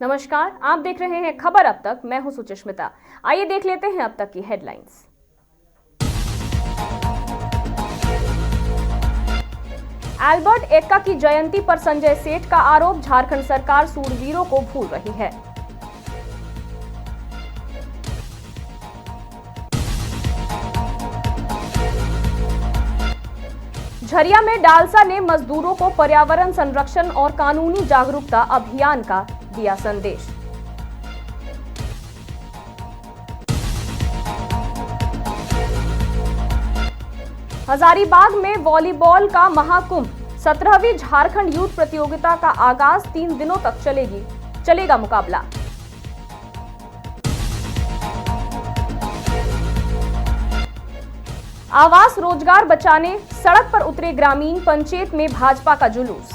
नमस्कार, आप देख रहे हैं खबर अब तक। मैं हूं सुचिस्मिता। आइए देख लेते हैं अब तक की हेडलाइंस। एल्बर्ट एक्का की जयंती पर संजय सेठ का आरोप, झारखंड सरकार सूरवीरों को भूल रही है। झरिया में डालसा ने मजदूरों को पर्यावरण संरक्षण और कानूनी जागरूकता अभियान का दिया संदेश। हजारीबाग में वॉलीबॉल का महाकुंभ, 17वीं झारखंड यूथ प्रतियोगिता का आगाज, 3 दिनों तक चलेगा मुकाबला। आवास रोजगार बचाने सड़क पर उतरे ग्रामीण, पंचायत में भाजपा का जुलूस।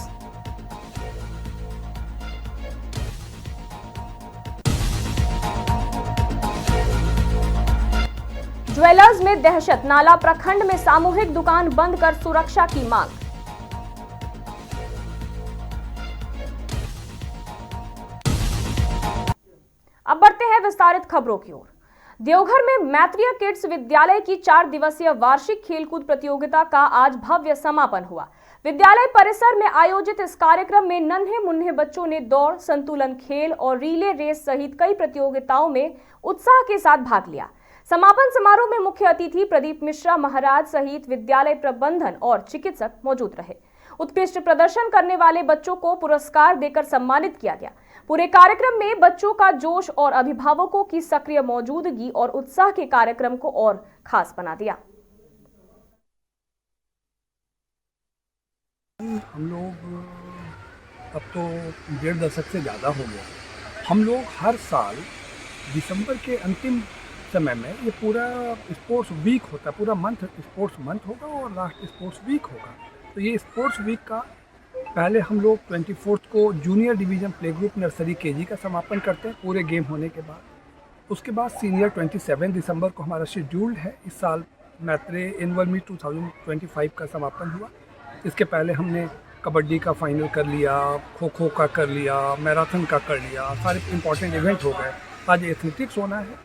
ज्वेलर्स में दहशत, नाला प्रखंड में सामूहिक दुकान बंद कर सुरक्षा की मांग। अब बढ़ते हैं विस्तारित खबरों की ओर। देवघर में मैत्रिया किड्स विद्यालय की 4 दिवसीय वार्षिक खेलकूद प्रतियोगिता का आज भव्य समापन हुआ। विद्यालय परिसर में आयोजित इस कार्यक्रम में नन्हे मुन्ने बच्चों ने दौड़, संतुलन खेल और रिले रेस सहित कई प्रतियोगिताओं में उत्साह के साथ भाग लिया। समापन समारोह में मुख्य अतिथि प्रदीप मिश्रा महाराज सहित विद्यालय प्रबंधन और चिकित्सक मौजूद रहे। उत्कृष्ट प्रदर्शन करने वाले बच्चों को पुरस्कार देकर सम्मानित किया गया। पूरे कार्यक्रम में बच्चों का जोश और अभिभावकों की सक्रिय मौजूदगी और उत्साह के कार्यक्रम को और खास बना दिया। हम लोग अब तो 1.5 दशक से ज़्यादा हो गया। हम लोग हर साल दिसंबर के अंतिम समय में ये पूरा स्पोर्ट्स वीक होता है, पूरा मंथ स्पोर्ट्स मंथ होगा और लास्ट स्पोर्ट्स वीक होगा। तो ये स्पोर्ट्स वीक का पहले हम लोग 24 को junior division play group nursery KG का समापन करते हैं पूरे गेम होने के बाद। उसके बाद सीनियर 27 दिसंबर को हमारा शेड्यूल्ड है। इस साल मैत्रे एनुअल मीट 2025 का समापन हुआ। इसके पहले हमने कबड्डी का फाइनल कर लिया, खो खो का कर लिया, मैराथन का कर लिया, सारे इम्पॉर्टेंट इवेंट हो गए। आज एथलेटिक्स होना है,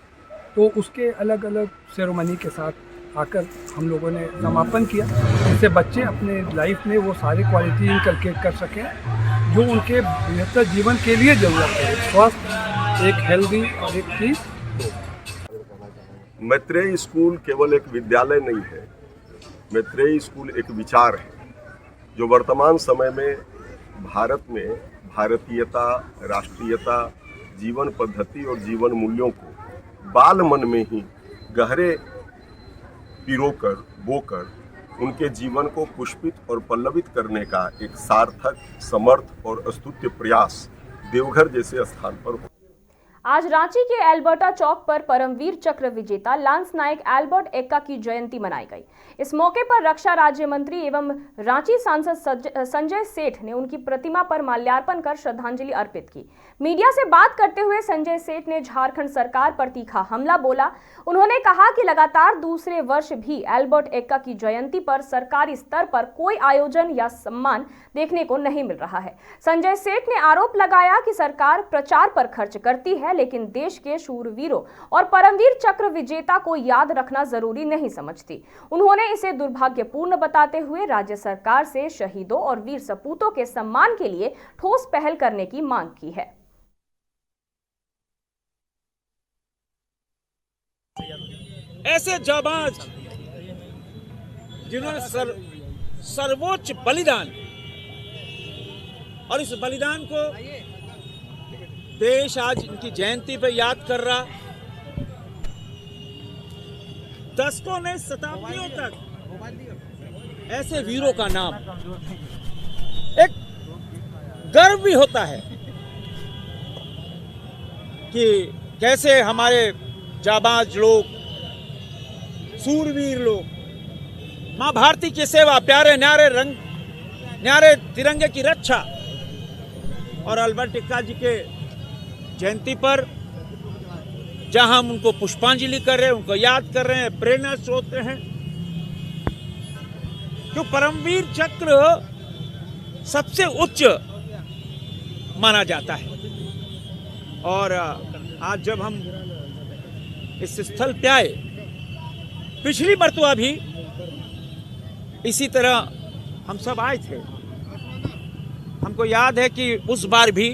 तो उसके अलग अलग सेरेमनी के साथ आकर हम लोगों ने समापन किया, जिससे बच्चे अपने लाइफ में वो सारी क्वालिटी इनकलकेट कर सकें जो उनके बेहतर जीवन के लिए ज़रूरत है। स्वस्थ, एक हेल्दी और एक ठीक। मैत्रेय स्कूल केवल एक विद्यालय नहीं है, मैत्रेय स्कूल एक विचार है जो वर्तमान समय में भारत में भारतीयता, राष्ट्रीयता, जीवन पद्धति और जीवन मूल्यों को बाल मन में ही गहरे पिरोकर बोकर उनके जीवन को पुष्पित और पल्लवित करने का एक सार्थक, समर्थ और अस्तुत्य प्रयास देवघर जैसे स्थान पर हो। आज रांची के एल्बर्टा चौक पर परमवीर चक्र विजेता लांस नायक एल्बर्ट एक्का की जयंती मनाई गई। इस मौके पर रक्षा राज्य मंत्री एवं रांची सांसद संजय सेठ ने उनकी प्रतिमा पर माल्यार्पण कर श्रद्धांजलि अर्पित की। मीडिया से बात करते हुए संजय सेठ ने झारखंड सरकार पर तीखा हमला बोला। उन्होंने कहा कि लगातार दूसरे वर्ष भी एल्बर्ट एक्का की जयंती पर सरकारी स्तर पर कोई आयोजन या सम्मान देखने को नहीं मिल रहा है। संजय सेठ ने आरोप लगाया कि सरकार प्रचार पर खर्च करती है, लेकिन देश के शूरवीरों और परमवीर चक्र विजेता को याद रखना जरूरी नहीं समझती। उन्होंने इसे दुर्भाग्यपूर्ण बताते हुए राज्य सरकार से शहीदों और वीर सपूतों के सम्मान के लिए ठोस पहल करने की मांग की है। ऐसे जाबाज जिन्होंने सर्वोच्च बलिदान, और इस बलिदान को देश आज इनकी जयंती पे याद कर रहा। दशकों ने, शताब्दियों तक ऐसे वीरों का नाम, एक गर्व भी होता है कि कैसे हमारे जाबाज लोग, सूरवीर लोग मां भारती की सेवा, प्यारे न्यारे तिरंगे की रक्षा, और एल्बर्ट एक्का जी के जयंती पर जहां हम उनको पुष्पांजलि कर रहे हैं, उनको याद कर रहे हैं, प्रेरणा स्रोत हैं। क्यों परमवीर चक्र सबसे उच्च माना जाता है। और आज जब हम इस स्थल पे आए, पिछली मरतबा भी इसी तरह हम सब आए थे। हमको याद है कि उस बार भी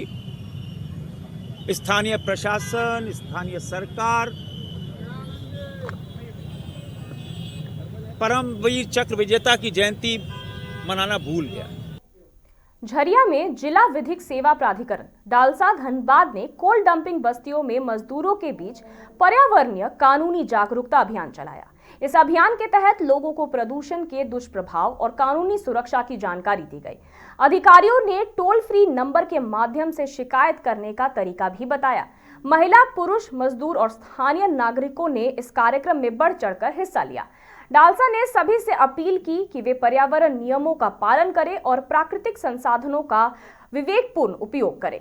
स्थानीय प्रशासन, स्थानीय सरकार परमवीर चक्र विजेता की जयंती मनाना भूल गया। झरिया में जिला विधिक सेवा प्राधिकरण डालसा धनबाद ने कोल डंपिंग बस्तियों में मजदूरों के बीच पर्यावरणीय कानूनी जागरूकता अभियान चलाया। इस अभियान के तहत लोगों को प्रदूषण के दुष्प्रभाव और कानूनी सुरक्षा की जानकारी दी गई। अधिकारियों ने टोल फ्री नंबर के माध्यम से शिकायत करने का तरीका भी बताया। महिला, पुरुष, मजदूर और स्थानीय नागरिकों ने इस कार्यक्रम में बढ़ चढ़कर हिस्सा लिया। डालसा ने सभी से अपील की कि वे पर्यावरण नियमों का पालन करें और प्राकृतिक संसाधनों का विवेकपूर्ण उपयोग करें।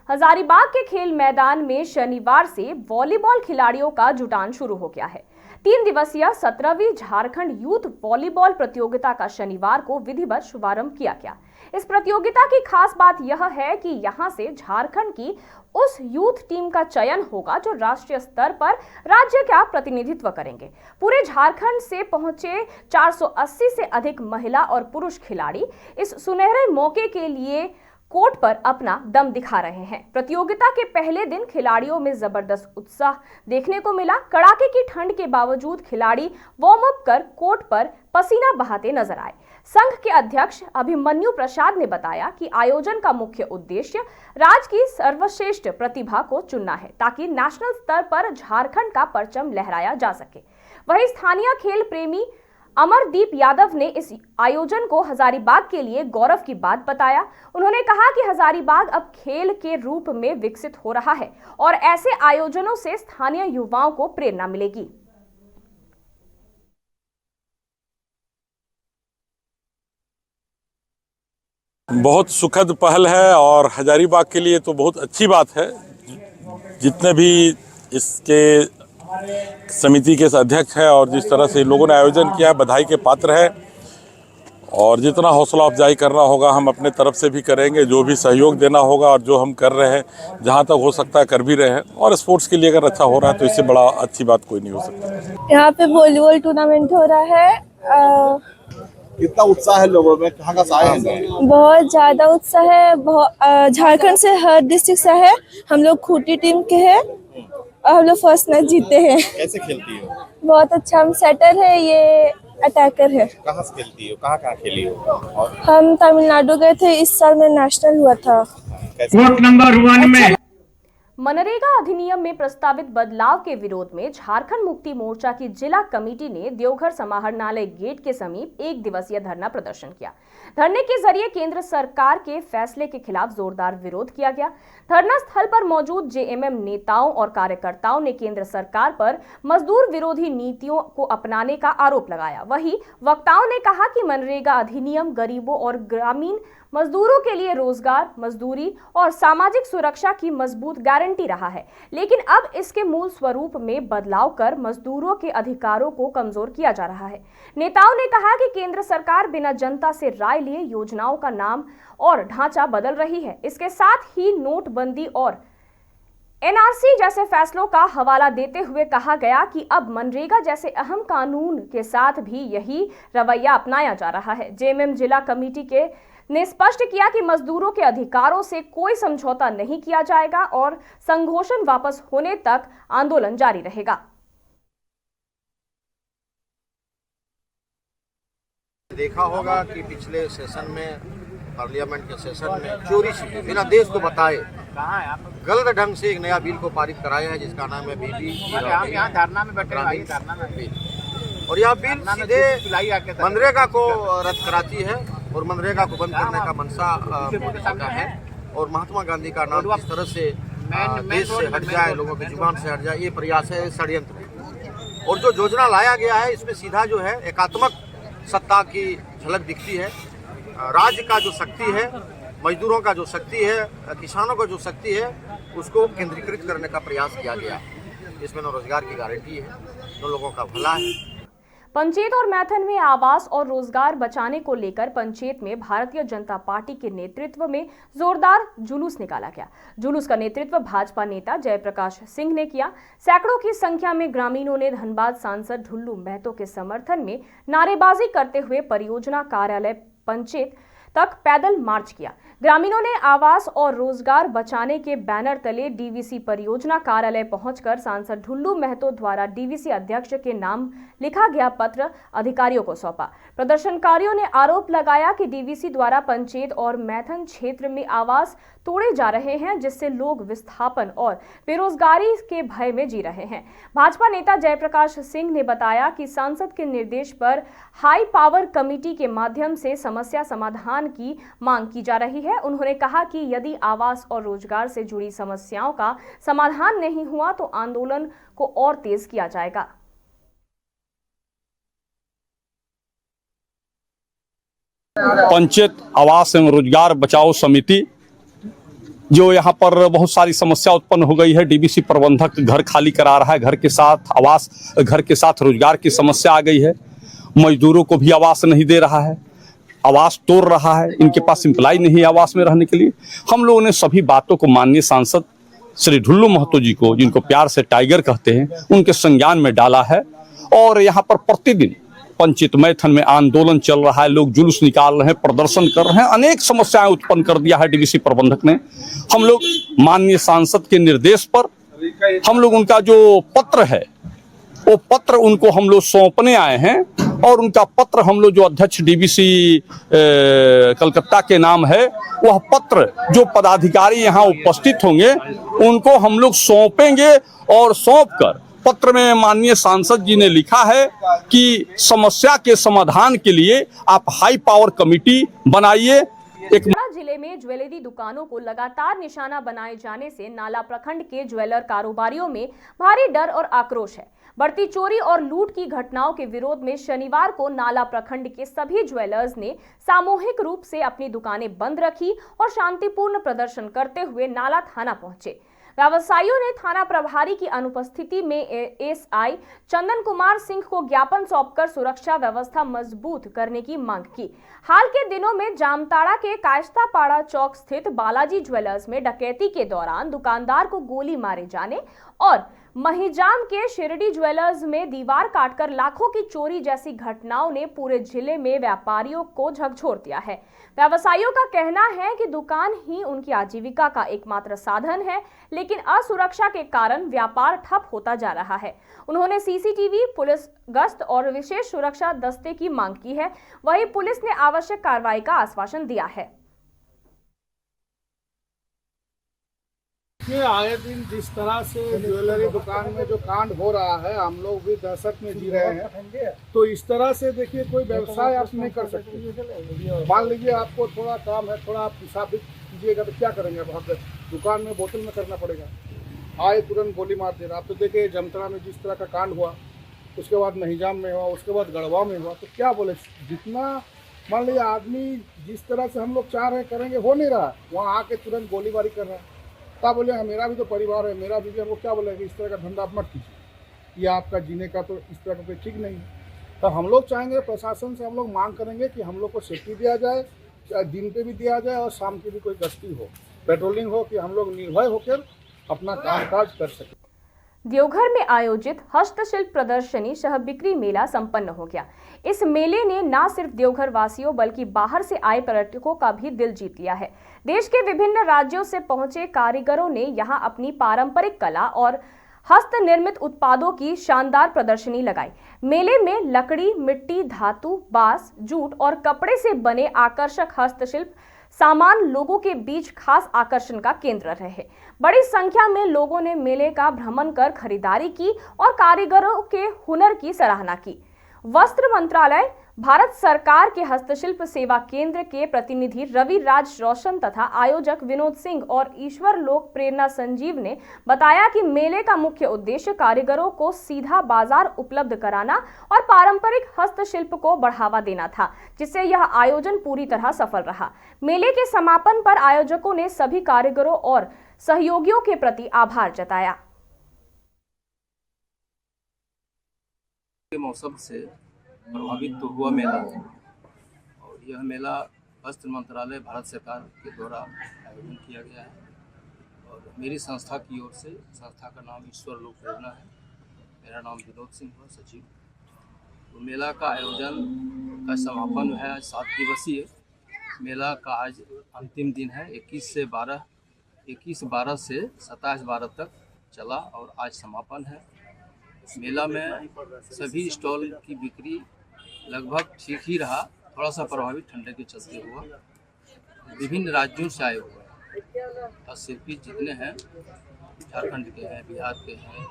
हजारीबाग के खेल मैदान में शनिवार से वॉलीबॉल खिलाड़ियों का जुटान शुरू हो गया है। 3 दिवसीय 17वीं झारखंड यूथ वॉलीबॉल प्रतियोगिता का शनिवार को विधिवत शुभारंभ किया गया। इस प्रतियोगिता की खास बात यह है कि यहां से झारखंड की उस यूथ टीम का चयन होगा जो राष्ट्रीय स्तर पर राज्य का प्रतिनिधित्व करेंगे। पूरे झारखंड से पहुंचे 480 से अधिक महिला और पुरुष खिलाड़ी इस सुनहरे मौके के लिए कोर्ट पर अपना दम दिखा रहे हैं। प्रतियोगिता के पहले दिन खिलाड़ियों में जबरदस्त उत्साह देखने को मिला। कड़ाके की ठंड के बावजूद खिलाड़ी वार्म अप कर कोर्ट पर पसीना बहाते नजर आए। संघ के अध्यक्ष अभिमन्यु प्रसाद ने बताया कि आयोजन का मुख्य उद्देश्य राज्य की सर्वश्रेष्ठ प्रतिभा को चुनना है ताकि नेशनल स्तर पर झारखंड का परचम लहराया जा सके। वहीं स्थानीय खेल प्रेमी अमरदीप यादव ने इस आयोजन को हजारीबाग के लिए गौरव की बात बताया। उन्होंने कहा कि हजारीबाग अब खेल के रूप में विकसित हो रहा है और ऐसे आयोजनों से स्थानीय युवाओं को प्रेरणा मिलेगी। बहुत सुखद पहल है और हजारीबाग के लिए तो बहुत अच्छी बात है। जितने भी इसके समिति के अध्यक्ष हैं और जिस तरह से लोगों ने आयोजन किया है, बधाई के पात्र है। और जितना हौसला अफजाई करना होगा हम अपने तरफ से भी करेंगे, जो भी सहयोग देना होगा और जो हम कर रहे हैं जहां तक हो सकता है कर भी रहे हैं। और स्पोर्ट्स के लिए अगर अच्छा हो रहा है तो इससे बड़ा अच्छी बात कोई नहीं हो सकती। यहाँ पे वॉलीबॉल टूर्नामेंट हो रहा है। कितना उत्साह है लोगों में, कहाँ का आए हैं? बहुत ज्यादा उत्साह है। झारखंड से हर डिस्ट्रिक्ट से है। हम लोग खूंटी टीम के हैं और हम लोग फर्स्ट मैच जीते हैं। कैसे खेलती हो? बहुत अच्छा। हम सेटर है, ये अटैकर है। कहाँ से खेलती हो, कहाँ खेली हो? और हम तमिलनाडु गए थे, इस साल में नेशनल हुआ था। कोर्ट नंबर 1 में मनरेगा अधिनियम में प्रस्तावित बदलाव के विरोध में झारखंड मुक्ति मोर्चा की जिला कमेटी ने देवघर समाहरणालय गेट के समीप 1 दिवसीय धरना प्रदर्शन किया। धरने के जरिए केंद्र सरकार के फैसले के खिलाफ जोरदार विरोध किया गया। धरना स्थल पर मौजूद जेएमएम नेताओं और कार्यकर्ताओं ने केंद्र सरकार पर मजदूर विरोधी नीतियों को अपनाने का आरोप लगाया। वहीं वक्ताओं ने कहा कि मनरेगा अधिनियम गरीबों और ग्रामीण मजदूरों के लिए रोजगार, मजदूरी और सामाजिक सुरक्षा की मजबूत गारंटी रहा है, लेकिन अब इसके मूल स्वरूप में बदलाव कर मजदूरों के अधिकारों को कमजोर किया जा रहा है। नेताओं ने कहा कि केंद्र सरकार बिना जनता से राय लिए योजनाओं का नाम और ढांचा बदल रही है। इसके साथ ही नोटबंदी और एनआरसी जैसे फैसलों का हवाला देते हुए कहा गया कि अब मनरेगा जैसे अहम कानून के साथ भी यही रवैया अपनाया जा रहा है। जेएमएम जिला कमेटी के ने स्पष्ट किया कि मजदूरों के अधिकारों से कोई समझौता नहीं किया जाएगा और संघोषण वापस होने तक आंदोलन जारी रहेगा। देखा होगा कि पिछले सेशन में, पार्लियामेंट के सेशन में चोरी से बिना देश को बताए गलत ढंग से एक नया बिल को पारित कराया है जिसका नाम है बीबी। और यह बिल सीधे मनरेगा को रद्द कराती है और मनरेगा को बंद करने का मंशा मोदी का है। और महात्मा गांधी का नाम किस तरह से देश से हट जाए, लोगों की जुबान से हट जाए, ये प्रयास है, षड्यंत्र है। और जो योजना लाया गया है इसमें सीधा जो है एकात्मक सत्ता की झलक दिखती है। राज्य का जो शक्ति है, मजदूरों का जो शक्ति है, किसानों का जो शक्ति है, उसको केंद्रीकृत करने का प्रयास किया गया है। इसमें न रोजगार की गारंटी है, न लोगों का भला है। पंचेत और मैथन में आवास और रोजगार बचाने को लेकर पंचेत में भारतीय जनता पार्टी के नेतृत्व में जोरदार जुलूस निकाला गया। जुलूस का नेतृत्व भाजपा नेता जयप्रकाश सिंह ने किया। सैकड़ों की संख्या में ग्रामीणों ने धनबाद सांसद ढुल्लू महतो के समर्थन में नारेबाजी करते हुए परियोजना कार्यालय पंचेत तक पैदल मार्च किया। ग्रामीणों ने आवास और रोजगार बचाने के बैनर तले डीवीसी परियोजना कार्यालय पहुंचकर सांसद ढुल्लू महतो द्वारा डीवीसी अध्यक्ष के नाम लिखा गया पत्र अधिकारियों को सौंपा। प्रदर्शनकारियों ने आरोप लगाया कि डीवीसी द्वारा पंचेत और मैथन क्षेत्र में आवास तोड़े जा रहे हैं, जिससे लोग विस्थापन और बेरोजगारी के भय में जी रहे हैं। भाजपा नेता जयप्रकाश सिंह ने बताया कि सांसद के निर्देश पर हाई पावर कमेटी के माध्यम से समस्या समाधान की मांग की जा रही है। उन्होंने कहा कि यदि आवास और रोजगार से जुड़ी समस्याओं का समाधान नहीं हुआ तो आंदोलन को और तेज किया जाएगा। पंचायत आवास एवं रोजगार बचाओ समिति जो यहाँ पर बहुत सारी समस्या उत्पन्न हो गई है। डीबीसी प्रबंधक घर खाली करा रहा है, घर के साथ आवास, घर के साथ रोजगार की समस्या आ गई है। मजदूरों को भी आवास नहीं दे रहा है, आवास तोड़ रहा है, इनके पास एम्प्लॉय नहीं है आवास में रहने के लिए। हम लोगों ने सभी बातों को माननीय सांसद श्री ढुल्लू महतो जी को, जिनको प्यार से टाइगर कहते हैं, उनके संज्ञान में डाला है। और यहाँ पर प्रतिदिन पंचेत मैथन में आंदोलन चल रहा है, लोग जुलूस निकाल रहे हैं, प्रदर्शन कर रहे हैं, अनेक समस्याएं उत्पन्न कर दिया है डीवीसी प्रबंधक ने। हम लोग माननीय सांसद के निर्देश पर हम लोग उनका जो पत्र है वो पत्र उनको हम लोग सौंपने आए हैं। और उनका पत्र हम लोग जो अध्यक्ष डीवीसी कलकत्ता के नाम है, वह पत्र जो पदाधिकारी यहाँ उपस्थित होंगे उनको हम लोग सौंपेंगे। और सौंप कर पत्र में माननीय सांसद जी ने लिखा है कि समस्या के समाधान के लिए आप हाई पावर कमेटी बनाइए। जिले में ज्वेलरी दुकानों को लगातार निशाना बनाए जाने से नाला प्रखंड के ज्वेलर कारोबारियों में भारी डर और आक्रोश है। बढ़ती चोरी और लूट की घटनाओं के विरोध में शनिवार को नाला प्रखंड के सभी ज्वेलर्स ने सामूहिक रूप से अपनी दुकानें बंद रखी और शांतिपूर्ण प्रदर्शन करते हुए नाला थाना पहुंचे। व्यवसायियों ने थाना प्रभारी की अनुपस्थिति में एएसआई चंदन कुमार सिंह को ज्ञापन सौंपकर सुरक्षा व्यवस्था मजबूत करने की मांग की। हाल के दिनों में जामताड़ा के कायस्तापाड़ा चौक स्थित बालाजी ज्वेलर्स में डकैती के दौरान दुकानदार को गोली मारे जाने और महिजाम के शिरडी ज्वेलर्स में दीवार काटकर लाखों की चोरी जैसी घटनाओं ने पूरे जिले में व्यापारियों को झकझोर दिया है। व्यवसायियों का कहना है कि दुकान ही उनकी आजीविका का एकमात्र साधन है, लेकिन असुरक्षा के कारण व्यापार ठप होता जा रहा है। उन्होंने सीसीटीवी, पुलिस गश्त और विशेष सुरक्षा दस्ते की मांग की है। वहीं पुलिस ने आवश्यक कार्रवाई का आश्वासन दिया है। आए दिन जिस तरह से ज्वेलरी दुकान में जो कांड हो रहा है, हम लोग भी दहशत में जी रहे हैं। तो इस तरह से देखिए, कोई व्यवसाय आप नहीं कर सकते। मान लीजिए आपको थोड़ा काम है, थोड़ा आप हिसाब कीजिएगा तो क्या करेंगे? आप दुकान में बोतल में करना पड़ेगा। आए तुरंत गोली मार दे रहा। आप तो देखिए जमतरा में जिस तरह का कांड हुआ, उसके बाद महिजाम में हुआ, उसके बाद गढ़वा में हुआ। तो क्या बोले, जितना मान लीजिए आदमी जिस तरह से हम लोग चाह रहे करेंगे हो नहीं रहा, वहाँ आके तुरंत गोलीबारी कर रहा है। तब बोले मेरा भी तो परिवार है, मेरा भी, वो क्या बोलेंगे इस तरह का धंधा आप मत कीजिए, ये आपका जीने का तो इस तरह का कोई ठीक नहीं है। तो हम लोग चाहेंगे प्रशासन से, हम लोग मांग करेंगे कि हम लोग को सेफ्टी दिया जाए, चाहे दिन पे भी दिया जाए और शाम की भी कोई गश्ती हो, पेट्रोलिंग हो, कि हम लोग निर्भय होकर अपना कामकाज कर सकें। देवघर में आयोजित हस्तशिल्प प्रदर्शनी सह बिक्री मेला संपन्न हो गया। इस मेले ने न सिर्फ देवघर वासियों बल्कि बाहर से आए पर्यटकों का भी दिल जीत लिया है। देश के विभिन्न राज्यों से पहुंचे कारीगरों ने यहां अपनी पारंपरिक कला और हस्त निर्मित उत्पादों की शानदार प्रदर्शनी लगाई। मेले में लकड़ी, मिट्टी, धातु, बांस, जूट और कपड़े से बने आकर्षक हस्तशिल्प सामान लोगों के बीच खास आकर्षण का केंद्र रहे। बड़ी संख्या में लोगों ने मेले का भ्रमण कर खरीदारी की और कारीगरों के हुनर की सराहना की। वस्त्र मंत्रालय, भारत सरकार के हस्तशिल्प सेवा केंद्र के प्रतिनिधि रवि राज रोशन तथा आयोजक विनोद सिंह और ईश्वर लोक प्रेरणा संजीव ने बताया कि मेले का मुख्य उद्देश्य कारीगरों को सीधा बाजार उपलब्ध कराना और पारंपरिक हस्तशिल्प को बढ़ावा देना था, जिससे यह आयोजन पूरी तरह सफल रहा। मेले के समापन पर आयोजकों ने सभी कारीगरों और सहयोगियों के प्रति आभार जताया। मौसम से प्रभावित तो हुआ मेला, और यह मेला वस्त्र मंत्रालय भारत सरकार के द्वारा आयोजन किया गया है और मेरी संस्था की ओर से, संस्था का नाम ईश्वर लोक प्रेरणा है, मेरा नाम विनोद सिंह है, सचिव। तो मेला का आयोजन का समापन है आज 7 दिवसीय मेला का आज अंतिम दिन है। 21/12 से 27/12 तक चला और आज समापन है। मेला में सभी स्टॉल की बिक्री लगभग ठीक ही रहा, थोड़ा सा प्रभावित ठंडे के चलते हुआ। विभिन्न राज्यों से आए हुए और शिल्पी जितने हैं, झारखंड के हैं, बिहार के हैं,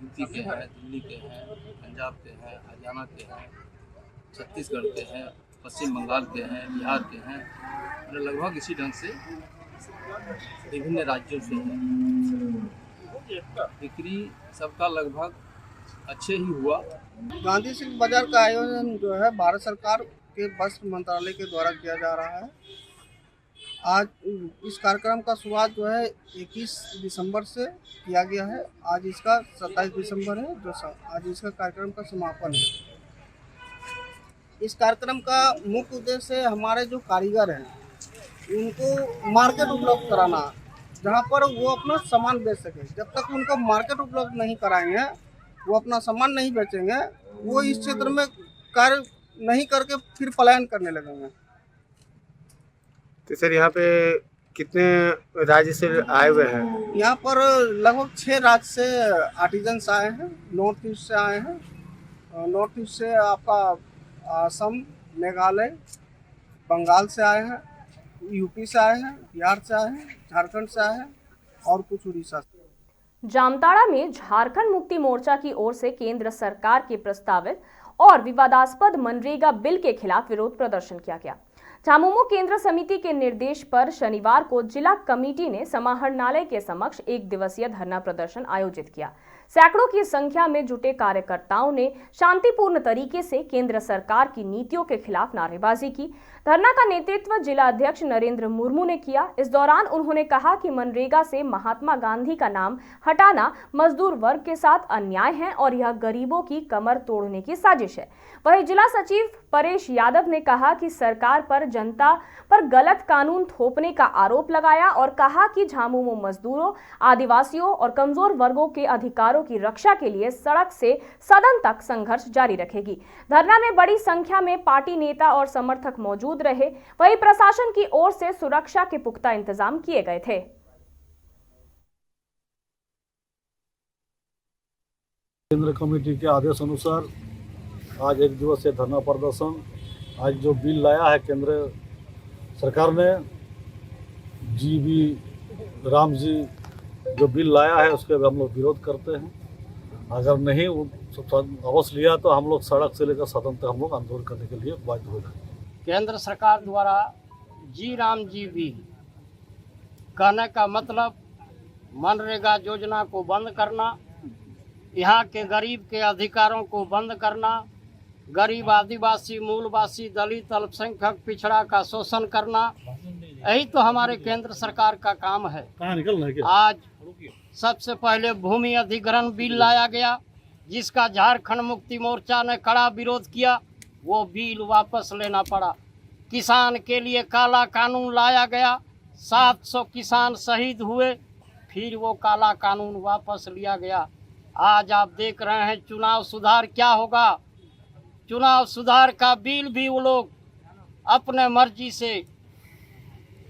यूपी के हैं, दिल्ली के हैं, पंजाब के हैं, हरियाणा के हैं, छत्तीसगढ़ के हैं, पश्चिम बंगाल के हैं, बिहार के हैं, लगभग इसी ढंग से विभिन्न राज्यों से हैं। बिक्री सबका लगभग अच्छे ही हुआ। गांधी सिल्क बाजार का आयोजन जो है भारत सरकार के वस्त्र मंत्रालय के द्वारा किया जा रहा है। आज इस कार्यक्रम का शुरुआत जो है 21 दिसंबर से किया गया है। आज इसका 27 दिसंबर है जो आज इसका कार्यक्रम का समापन है। इस कार्यक्रम का मुख्य उद्देश्य हमारे जो कारीगर हैं उनको मार्केट उपलब्ध कराना, जहां पर वो अपना सामान बेच सके। जब तक उनको मार्केट उपलब्ध नहीं कराएंगे, वो अपना सामान नहीं बेचेंगे, वो इस क्षेत्र में कार्य नहीं करके फिर पलायन करने लगेंगे। तो सर यहाँ पे कितने राज्य से आए हुए हैं? यहाँ पर लगभग 6 राज्य से आर्टिजन्स आए हैं। नॉर्थ ईस्ट से आए हैं। नॉर्थ ईस्ट से आपका असम, मेघालय, बंगाल से आए हैं, यूपी से आए हैं, बिहार से आए हैं, झारखंड से आए हैं और कुछ उड़ीसा से। जामताड़ा में झारखंड मुक्ति मोर्चा की ओर से केंद्र सरकार के प्रस्तावित और विवादास्पद मनरेगा बिल के खिलाफ विरोध प्रदर्शन किया गया। झामुमो केंद्र समिति के निर्देश पर शनिवार को जिला कमेटी ने समाहरणालय के समक्ष 1 दिवसीय धरना प्रदर्शन आयोजित किया। सैकड़ों की संख्या में जुटे कार्यकर्ताओं ने शांतिपूर्ण तरीके से केंद्र सरकार की नीतियों के खिलाफ नारेबाजी की। धरना का नेतृत्व जिला अध्यक्ष नरेंद्र मुर्मू ने किया। इस दौरान उन्होंने कहा कि मनरेगा से महात्मा गांधी का नाम हटाना मजदूर वर्ग के साथ अन्याय है और यह गरीबों की कमर तोड़ने की साजिश है। वहीं जिला सचिव परेश यादव ने कहा कि सरकार पर जनता पर गलत कानून थोपने का आरोप लगाया और कहा कि झामुमो मजदूरों, आदिवासियों और कमजोर वर्गों के अधिकारों की रक्षा के लिए सड़क से सदन तक संघर्ष जारी रखेगी। धरना में बड़ी संख्या में पार्टी नेता और समर्थक मौजूद रहे। वहीं प्रशासन की ओर से सुरक्षा के पुख्ता इंतजाम किए गए थे। केंद्र कमेटी के आदेश अनुसार आज 1 दिवसीय धरना प्रदर्शन, आज जो बिल लाया है केंद्र सरकार ने, जीबी राम जी जो बिल लाया है उसके हम लोग विरोध करते हैं। अगर नहीं अवश्य लिया तो हम लोग सड़क से लेकर सदन तक हम लोग आंदोलन करने के लिए बाध्य हो जाएंगे। केंद्र सरकार द्वारा जी राम जी बी कहने का मतलब मनरेगा योजना को बंद करना, यहाँ के गरीब के अधिकारों को बंद करना, गरीब, आदिवासी, मूलवासी, दलित, अल्पसंख्यक, पिछड़ा का शोषण करना, यही तो हमारे केंद्र सरकार का काम है। आज सबसे पहले भूमि अधिग्रहण बिल लाया गया, जिसका झारखंड मुक्ति मोर्चा ने कड़ा विरोध किया। वो बिल वापस लेना पड़ा। किसान के लिए काला कानून लाया गया, 700 किसान शहीद हुए, फिर वो काला कानून वापस लिया गया। आज आप देख रहे हैं चुनाव सुधार क्या होगा। चुनाव सुधार का बिल भी वो लोग अपने मर्जी से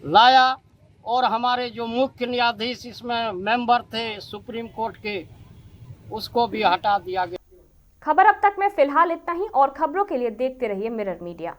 लाया और हमारे जो मुख्य न्यायाधीश इसमें मेंबर थे सुप्रीम कोर्ट के, उसको भी हटा दिया गया। खबर अब तक में फिलहाल इतना ही और खबरों के लिए देखते रहिए मिरर मीडिया।